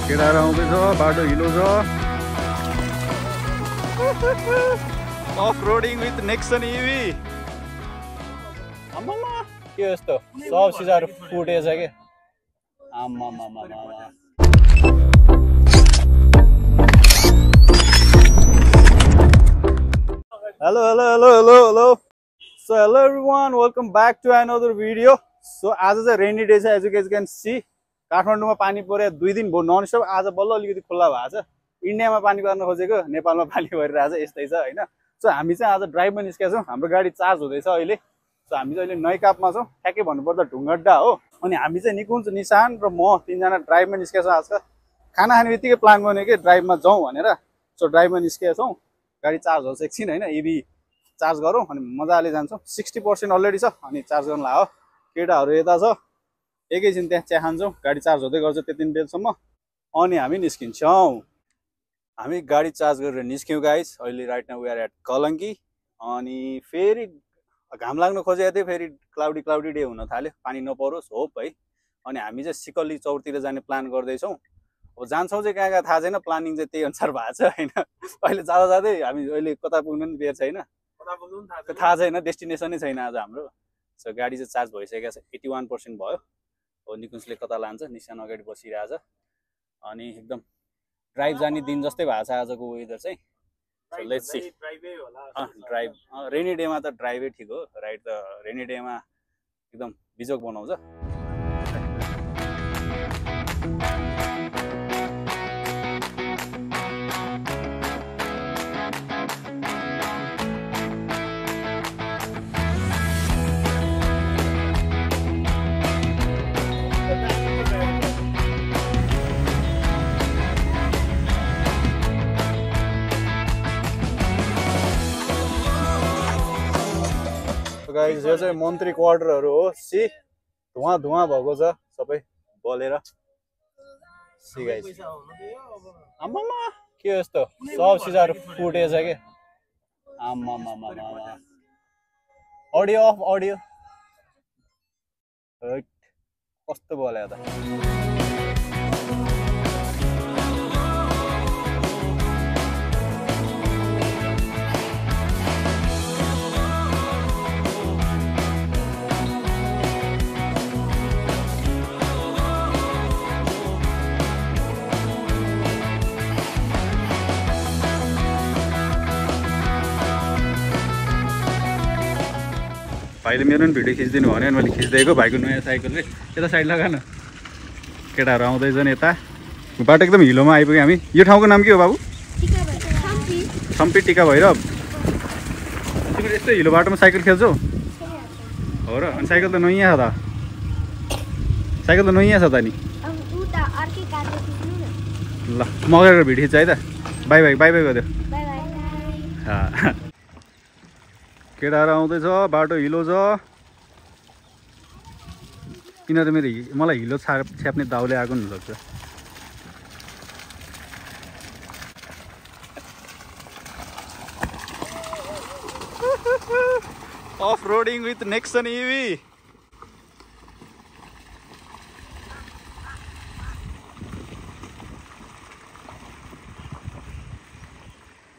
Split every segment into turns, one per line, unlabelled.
केटाहरू आउँदैछ, बाटो हिलो छ। Off roading with Nexon EV. आम्मामा के यस्तो सब सिजहरू फुटेछ के। आम्मामा hello hello hello hello hello so hello everyone, welcome back to another video. So आज चाहिँ रेनी डे छ, एज यु क्यान सी। काठमाडौँमा पानी पऱ्यो 2 दिन भयो नन स्टप। आज बल्ल अलिकति खुल्ला भएको छ। इन्डियामा पानी पर्न खोजेको, नेपालमा पानी परिरहेको छ, यस्तै छ होइन। सो हामी चाहिँ आज ड्राइभमा निस्केका छौँ। हाम्रो गाडी चार्ज हुँदैछ अहिले। सो हामी चाहिँ अहिले नैकापमा छौँ, ठ्याक्कै भन्नुपर्दा ढुङ्गड्डा हो। अनि हामी चाहिँ निकुञ्ज, निशान र म 3 जना ड्राइभमा निस्केका छौँ। आज खाना खाने बित्तिकै प्लान गर्ने कि ड्राइभमा जाउँ भनेर। सो ड्राइभमा निस्केका छौँ। गाडी चार्ज होस् एकछिन होइन, इभी चार्ज गरौँ अनि मजाले जान्छौँ। 60% अलरेडी छ अनि चार्ज गर्न लाग्यो। केटाहरू यता छ, एकैछिन त्यहाँ चिया खान्छौँ, गाडी चार्ज हुँदै गर्छ त्यति बेलसम्म अनि हामी निस्किन्छौँ। हामी गाडी चार्ज गरेर निस्क्यौँ गाइस। अहिले right now we are at Kalanki. अनि फेरि घाम लाग्न खोजेको थियो, फेरि क्लाउडी डे हुन थाल्यो, पानी नपरोस् होप है। अनि हामी चाहिँ सिकल्ली चौरतिर जाने प्लान गर्दैछौँ। अब जान्छौँ चाहिँ कहाँ कहाँ थाहा छैन, प्लानिङ चाहिँ त्यही अनुसार भएको छ होइन। अहिले जाँदा जाँदै हामी अहिले कता पुग्नु पनि बेर छैन, थाहा छैन, डेस्टिनेसनै छैन आज हाम्रो। सो गाडी चाहिँ चार्ज भइसकेको छ, 81% भयो। हो निकुञ्जले कता लान्छ, निशान अगाडि बसिरहेछ। अनि एकदम ड्राइभ जाने दिन जस्तै भएको छ आजको वेदर चाहिँ। Let's see. ड्राइभ रेनी डेमा त ड्राइभै ठिक हो, राइड त रेनी डेमा एकदम बिजोक बनाउँछ। गाइस यो चाहिँ मन्त्री क्वार्टरहरू हो। सी धुवा भएको छ सबै बलेर। सी गाइस आम्मामा के यस्तो सब सिजहरू फुटेछ के। आम्मामा अडियो अफ अडियो कस्तो बोल्यो त। भाइले मेरो पनि भिडियो खिचिदिनु भन्यो भने मैले खिचिदिएको। भाइको नयाँ साइकलले यता साइड लगा न। केटाहरू आउँदैछन् यता। बाटो एकदम हिलोमा आइपुग्यो हामी। यो ठाउँको नाम के हो बाबु? सम्पी टिका भैरव। तिमीले यस्तो हिलो बाटोमा साइकल खेल्छौ हो र? अनि साइकल त नयाँ छ त, साइकल त नयाँ छ त नि। ल म अगाडि भिडियो खिच्छ है त। बाई बाई बाई बाई गरिदियो। केटाहरू आउँदैछ, बाटो हिलो छ। यिनीहरू मलाई हिलो छ्याप्ने दाउले आएको हुनसक्छ। Of roading with Nexon इभी।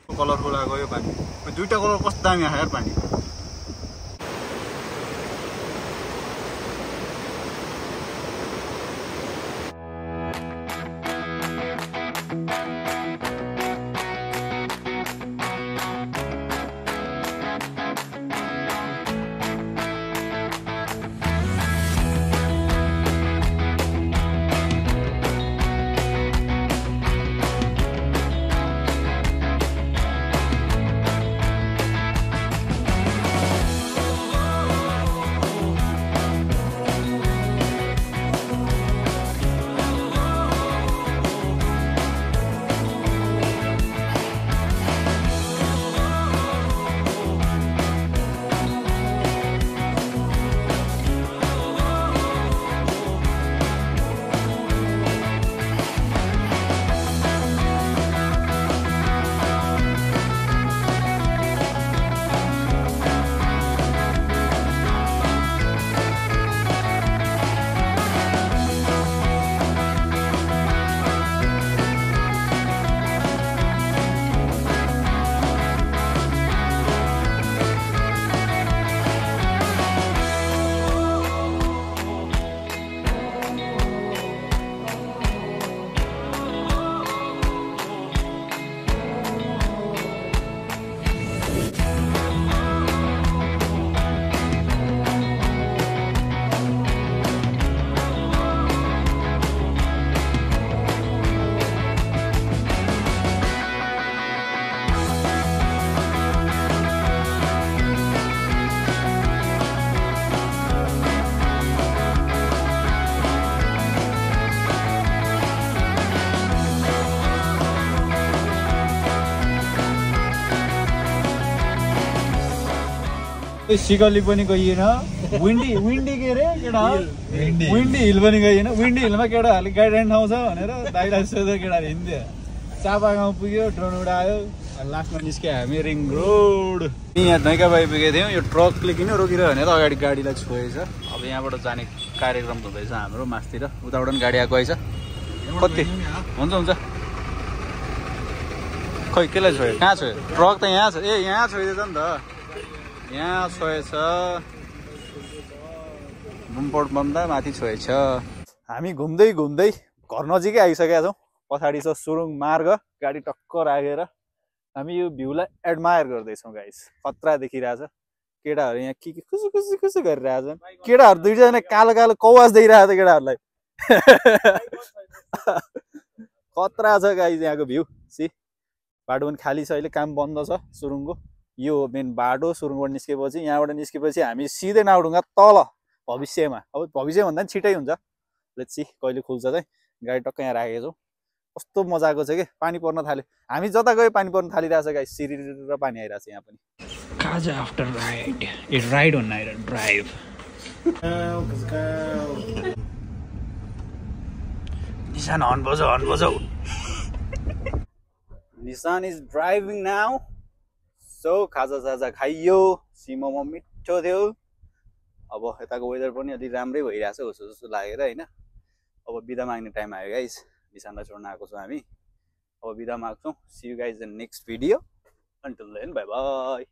Colourful आएको यो पानी, दुईटा कलर कस्तो दामी आयो यार पानी। सिकली पनि गइएन विन्डी के अरे केटा विन्डी हिल पनि गइएन विन्डी हिलमा केटाहरूले गाइडलाइन ठाउँ छ भनेर दाइलाई सोधेर केटाहरू हिँड्थ्यो चापा गाउँ पुग्यो ड्रोन उडायो लास्टमा निस्क्यो हामी रिङ रोड यहाँ धैकाबाई पुगेको थियौँ यो ट्रकले किन रोकिरह्यो भने त अगाडि गाडीलाई छोएछ अब यहाँबाट जाने कार्यक्रम हुँदैछ हाम्रो मासतिर उताबाट पनि गाडी आएको आइछ कति हुन्छ हुन्छ खै केलाई छोयो कहाँ छोयो ट्रक त यहाँ छ ए यहाँ छोइदिएछ नि त यहाँ छोएछ बुमपोर्टभन्दा माथि छोएछ हामी घुम्दै घुम्दै घर नजिकै आइसकेका छौँ पछाडि छ सुरुङ मार्ग गाडी टक्क राखेर हामी यो भ्यूलाई एडमायर गर्दैछौँ गाइस खतरा देखिरहेछ केटाहरू यहाँ के खुसी खुसी खुसी गरिरहेछन् केटाहरू दुईजना कालो कालो कौवास देखिरहेको छ केटाहरूलाई खतरा छ गाइस यहाँको भ्यू सी बाटो पनि खाली छ अहिले काम बन्द छ सुरुङको यो मेन बाटो सुरुङबाट निस्केपछि यहाँबाट निस्केपछि हामी सिधै नाउडुङ्गा तल भविष्यमा अब भविष्य भन्दा पनि छिटै हुन्छ लेट्स सी कहिले खुल्छ चाहिँ गाडी टक्क यहाँ राखेको छौँ कस्तो मजाको छ कि पानी पर्न थाल्यो हामी जता गयो पानी पर्न थालिरहेछ गाइस सिरिर पानी आइरहेछ यहाँ पनि
Kaja after ride. A ride on night and drive.
Nissan on bozo. Nissan is driving now. So खाजा खाइयो सिमोमा मिठो थियो अब यताको वेदर पनि अलि राम्रै भइरहेछ जस्तो लागेर हैन अब बिदा माग्ने टाइम आयो गाइस निशानलाई छोड्न आएको छौँ हामी अब बिदा माग्छौँ see you guys in next video until then bye bye